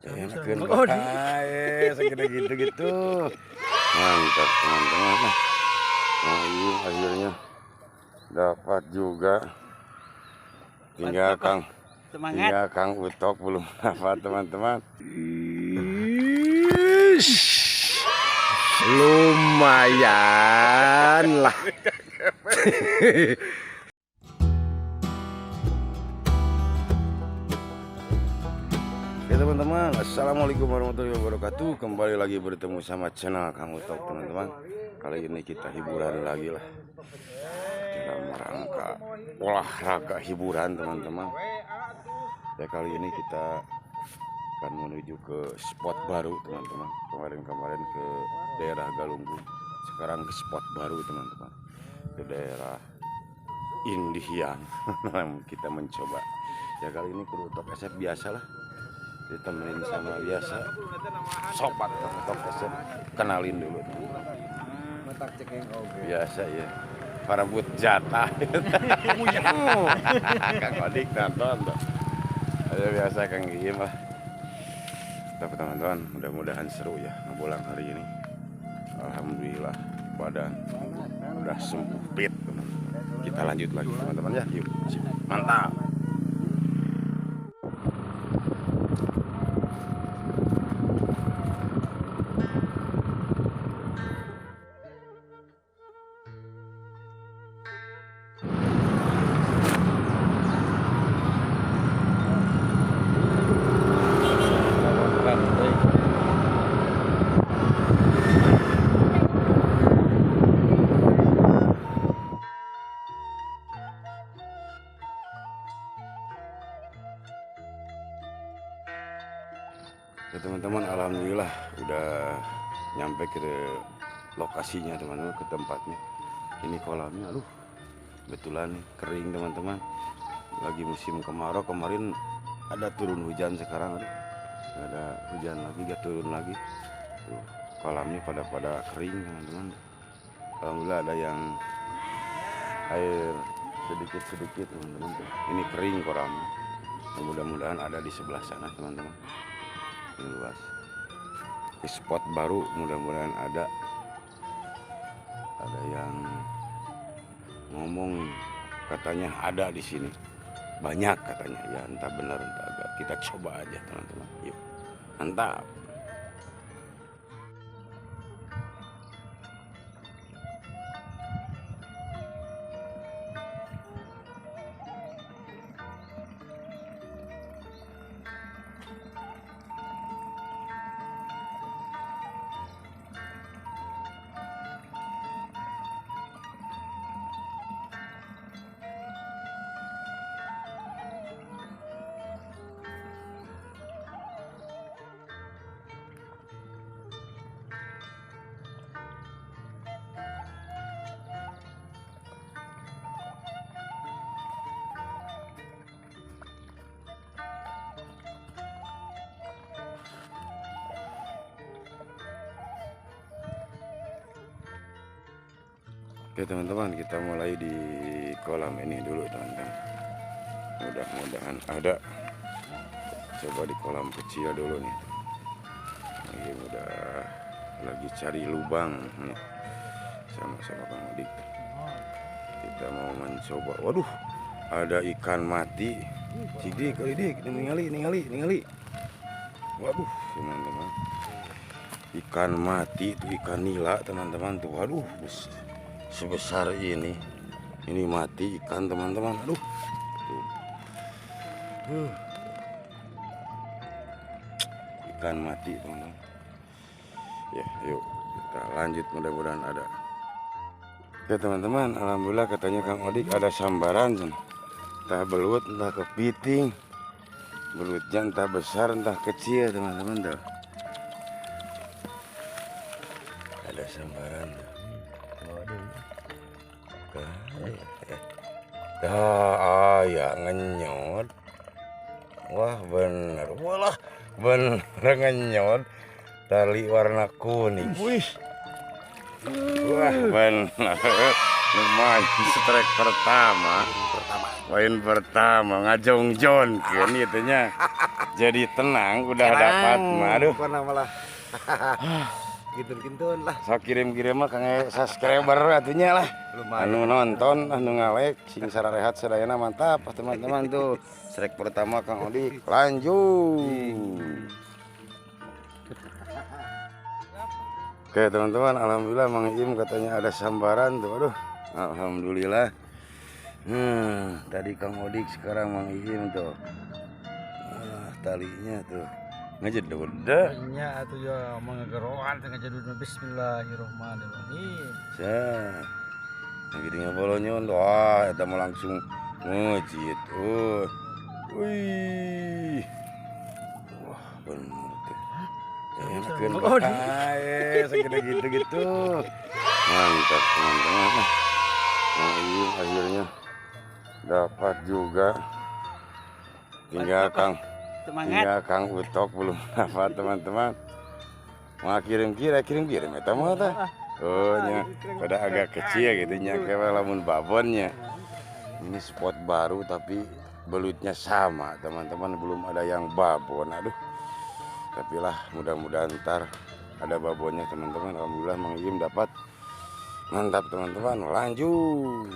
Enakeun bae segede gitu-gitu. Mantap teman-teman. Nah, ini akhirnya dapat juga. Tinggal Kang Utok belum dapat teman-teman. Lumayan lah. Oke teman-teman, assalamualaikum warahmatullahi wabarakatuh. Kembali lagi bertemu sama channel Kang Utok teman-teman. Kali ini kita hiburan lagi lah, dalam rangka olahraga hiburan teman-teman. Ya kali ini kita akan menuju ke spot baru teman-teman. Kemarin ke daerah Galunggung, sekarang ke spot baru teman-teman, ke daerah Indihiang. Kita mencoba. Ya kali ini kudu Utok SF biasa lah, ditemenin sama biasa sobat Utok SF. Kenalin dulu biasa ya, para but jatah. Kang Odik nonton tuh. Ayo biasa Kang Giem lah. Tapi teman-teman, mudah-mudahan seru ya ngebulang hari ini. Alhamdulillah badan udah sempit. Kita lanjut lagi teman-teman ya. Yuk, mantap. Ya teman-teman, alhamdulillah udah nyampe ke lokasinya teman-teman, ke tempatnya. Ini kolamnya, aduh kebetulan kering teman-teman, lagi musim kemarau. Kemarin ada turun hujan, sekarang aduh gak ada hujan lagi, gak turun lagi. Tuh, kolamnya pada kering teman-teman. Alhamdulillah ada yang air sedikit-sedikit teman-teman. Ini kering kolamnya. Mudah-mudahan ada di sebelah sana teman-teman. Luas di spot baru, mudah-mudahan ada yang ngomong katanya ada di sini banyak katanya ya, entah benar entah enggak, kita coba aja teman-teman. Yuk, mantap. Oke teman-teman, kita mulai di kolam ini dulu teman-teman. Mudah-mudahan ada. Coba di kolam kecil dulu nih. Ini udah lagi cari lubang nih, sama-sama Kang Odik. Kita mau mencoba. Waduh, ada ikan mati. Cidik kali dik, ningali. Waduh teman-teman, ikan mati itu ikan nila teman-teman tuh. Waduh, sebesar ini mati ikan teman-teman. Aduh tuh. Ikan mati teman-teman ya. Yuk kita lanjut, mudah-mudahan ada. Oke teman-teman, alhamdulillah katanya Kang Odik ada sambaran, entah belut entah kepiting. Belutnya entah besar entah kecil teman-teman tuh. Ada sambaran tuh. Ya ngenyot. Wah bener, ngenyot. Tali warna kuning. Wih, wah bener. Lumayan strike pertama. Poin pertama ngajong John kan itunya. Jadi tenang, udah dapat. Aduh. Karena malah gitu-gituan lah. So kirim-kirim mah kangge subscriber atunya lah. Anu nonton, anu ngalek, sing sararehat sadayana mantap teman-teman tuh. Strike pertama Kang Odik, lanjut. Oke teman-teman, alhamdulillah Mang Im katanya ada sambaran tuh. Aduh, alhamdulillah. Tadi Kang Odik, sekarang Mang Im tuh. Talinya tuh ngejedot dah. Nya atuh ya mengegeroan tengah jadul bismillahirrahmanirrahim. Sa. Lagi ngabolonyon wah eta mah langsung ngejit. Wih. Wah, bener teh. Enakeun bae segede gitu-gitu. Mantap teman-teman. Nah, ini akhirnya dapat juga. Tinggal Kang Utok belum dapat teman-teman. Mau kirim eta mah tah. Oh nya pada agak kecil gitu nya kayak lamun babonnya. Ini spot baru tapi belutnya sama teman-teman, belum ada yang babon. Aduh. Tapi lah mudah-mudahan ntar ada babonnya teman-teman. Alhamdulillah Mang Im dapat. Mantap teman-teman, lanjut.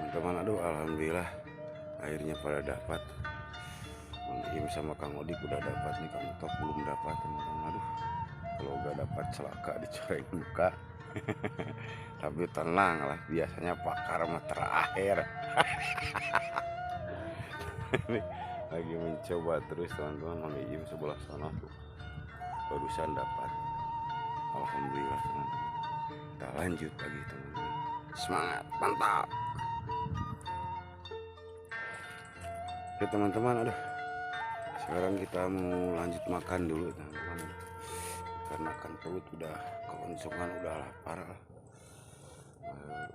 Teman-teman, aduh alhamdulillah akhirnya pada dapat. Mang Im sama Kang Odik udah dapat nih, Kang Utok belum dapat teman-teman. Aduh, kalau udah dapat celaka dicoreng muka. Tapi tenang lah, biasanya pakar mah terakhir. Lagi mencoba terus teman-teman. Mang Im sebelah sana tuh barusan dapat. Alhamdulillah teman-teman. Kita lanjut lagi teman-teman. Semangat, mantap. Oke teman-teman, aduh. Sekarang kita mau lanjut makan dulu teman-teman. Karena kan perut udah keloncongan, udah lapar.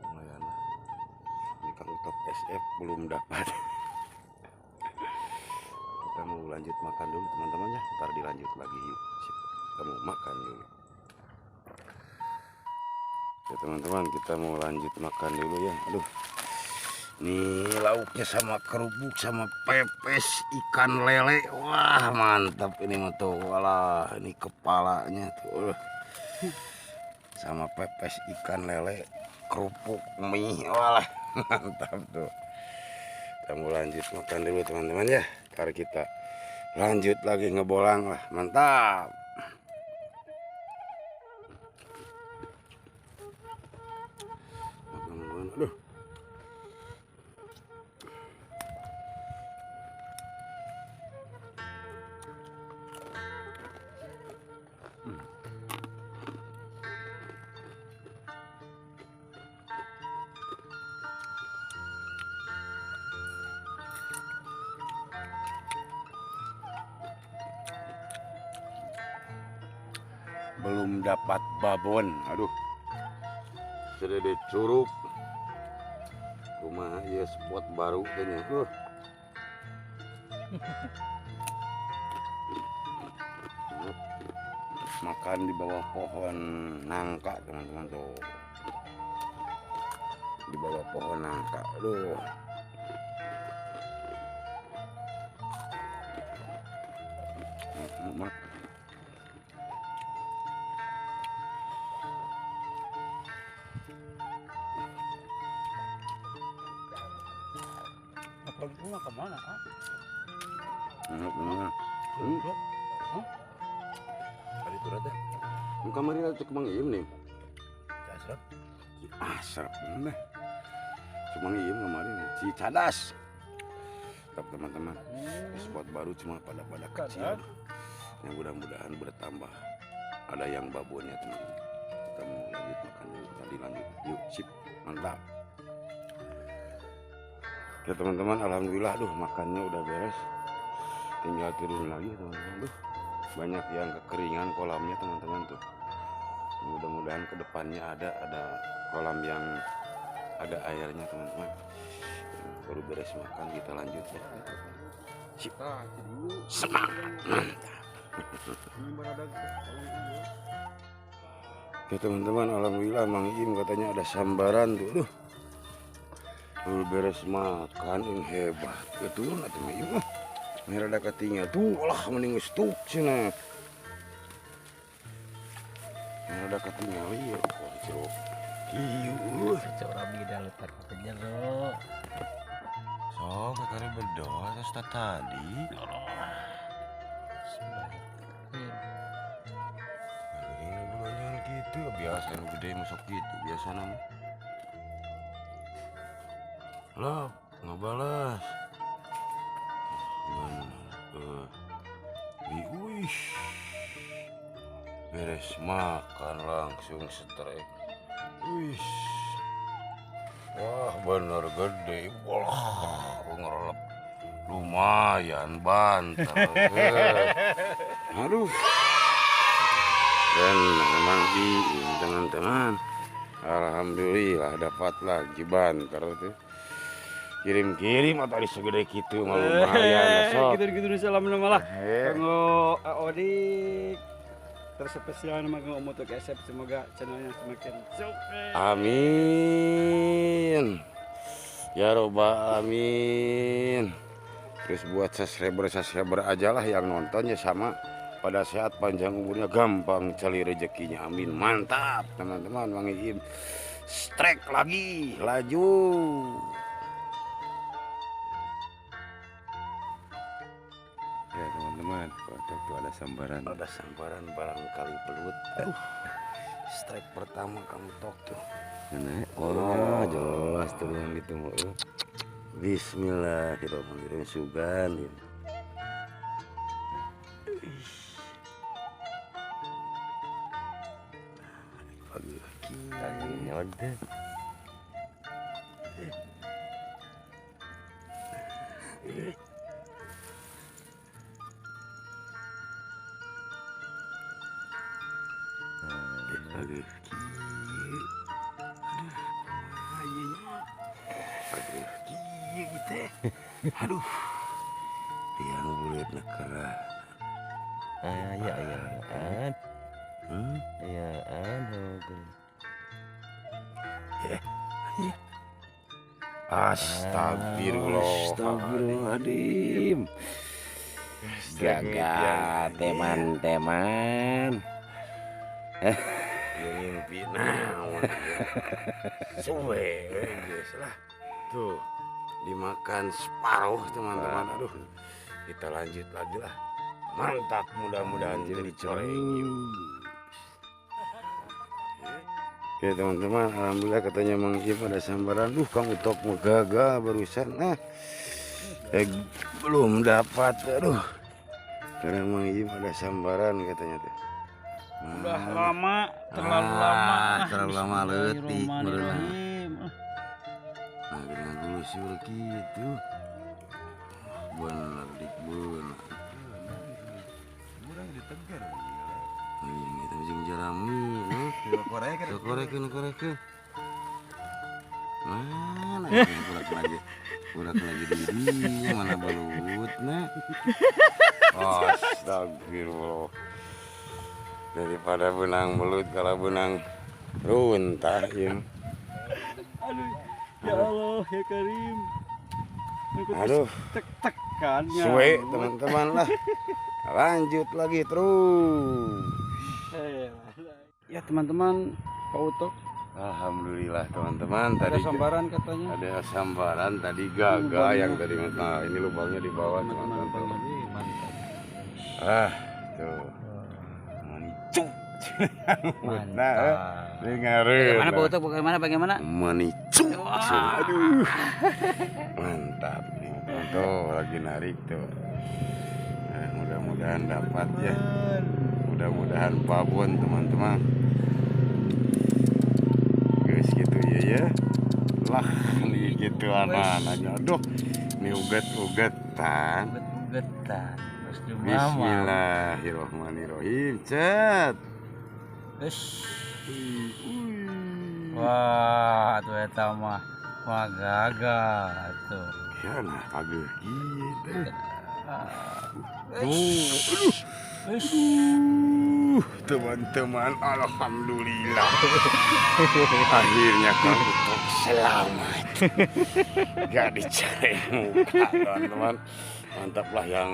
Lumayan. Ini Kang Utok SF belum dapat. Kita mau lanjut makan dulu teman-teman ya. Ntar dilanjut lagi yuk. Kita mau makan dulu. Ya teman-teman, kita mau lanjut makan dulu ya. Aduh. Nih lauknya sama kerupuk sama pepes ikan lele. Wah, mantap ini mah tuh. Walah, ini kepalanya tuh. Sama pepes ikan lele, kerupuk mie. Walah, mantap tuh. Kita mau lanjut makan dulu teman-teman ya. Ntar kita lanjut lagi ngebolang lah. Mantap. Aduh. Belum dapat babon, aduh. Sudah dicuruk. Rumah ya spot baru kayaknya. Makan di bawah pohon nangka teman-teman tuh. Di bawah pohon nangka, aduh. Kalau kemana? Kali itu rada. Kemarin ada cek Mang Im nih. Asrap. Asrap bener. Cek Mang Im kemarin si cadas. Tetap teman-teman. Spot baru cuma pada kecil. Yang mudah-mudahan bertambah. Ada yang babonnya teman-teman. Kita mau lanjut makan dulu. Tadi lanjut. Yuk, sip. Mantap. Oke teman-teman, alhamdulillah makannya udah beres. Tinggal turun lagi teman-teman. Banyak yang kekeringan kolamnya teman-teman tuh. Mudah-mudahan kedepannya ada kolam yang ada airnya teman-teman. Baru beres makan kita lanjut ya. Sip. Semangat, mantap. Oke teman-teman, alhamdulillah Mang Im katanya ada sambaran tuh. beres makan yang hebat. Itu nanti mah merah ada katingnya tuh lah mending stuk cina. Merah ada katingnya iya kok jeruk. Iya. Coba bida letak ke jero. So, kekari berdoa terus tadi. Ini bulannya gitu, biasa yang gede masuk gitu, biasa nama. Lah, nggak balas. Gimana? Wih, beres makan langsung strike. Wih, wah bener gede, wah ngerelep. Lumayan banter. Aduh. Dan memang teman-teman, alhamdulillah dapat lagi banter tuh. Kirim-kirim atau di segede gitu mah lumayan sok. Gitu salam nama lah. Kanggo Aodik. Terspesial nama kanggo Moto KSF, semoga channelnya semakin sukses. Amin. Ya robbal amin. Terus buat subscriber aja lah yang nontonnya sama pada sehat panjang umurnya gampang cari rezekinya amin. Mantap teman-teman, Mang Iim strike lagi laju. Ya teman-teman, waktu ada sambaran barangkali pelut. Strike pertama kamu tok tuh. Oh jelas tuh yang gitu mau. Bismillahirrahmanirrahim sugan. Kakinya ada. Aduh, yang bulat nekara. Ayaan. Astagfirullahaladzim. Gagal teman-teman. Mimpi naon. Suwe geus lah. Tuh, dimakan separuh teman-teman. Aduh, kita lanjut lagi lah. Mantap, mudah-mudahan jadi coreng. Oke teman-teman, alhamdulillah katanya Mang Iim ada sambaran. Kamu tok mau gagal barusan. Belum dapat. Aduh, karena Mang Iim ada sambaran katanya tuh. Udah lama, terlalu lama. Terlalu lama letik berenang. Nah, dengan dulu sih gitu. Bener dikbun. Kurang ditegar. Ini kita bisa jarami. Korekin. Mana? Kurang lagi didinya mana belutnya. Astagfirullah. Daripada benang belut kalau benang runtah ya. Aduh, ya Allah ya Karim. Aduh, tekan ya. suwe teman-teman lah. Lanjut lagi terus. Ya teman-teman, Pak Utok. Alhamdulillah teman-teman, Ada tadi sambaran katanya. ada sambaran tadi gagal yang tadi. Nah, ini lubangnya di bawah teman-teman. Mantap. Tuh. Manicuk. Mantap. Dengarin. Bagaimana Pak Utok? Bagaimana? Manicuk. Aduh. Mantap nih. Tuh lagi narik tuh. Mudah-mudahan dapat ya. Mudah-mudahan babon teman-teman. Guys gitu ya. Lah nih gitu anak-anaknya. Aduh. Ini uget-ugetan. Uget-ugetan. Bismillahirrahmanirrahim. Cet. Wah, tuh eta mah gagal tuh. Ya nah agak gitu. teman-teman, alhamdulillah. Akhirnya Kang Utok selamat. Gak dicari muka, teman-teman. Mantaplah yang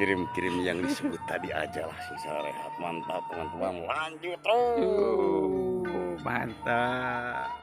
kirim-kirim yang disebut tadi aja lah, sisa rehat. Mantap teman-teman, lanjut. Mantap.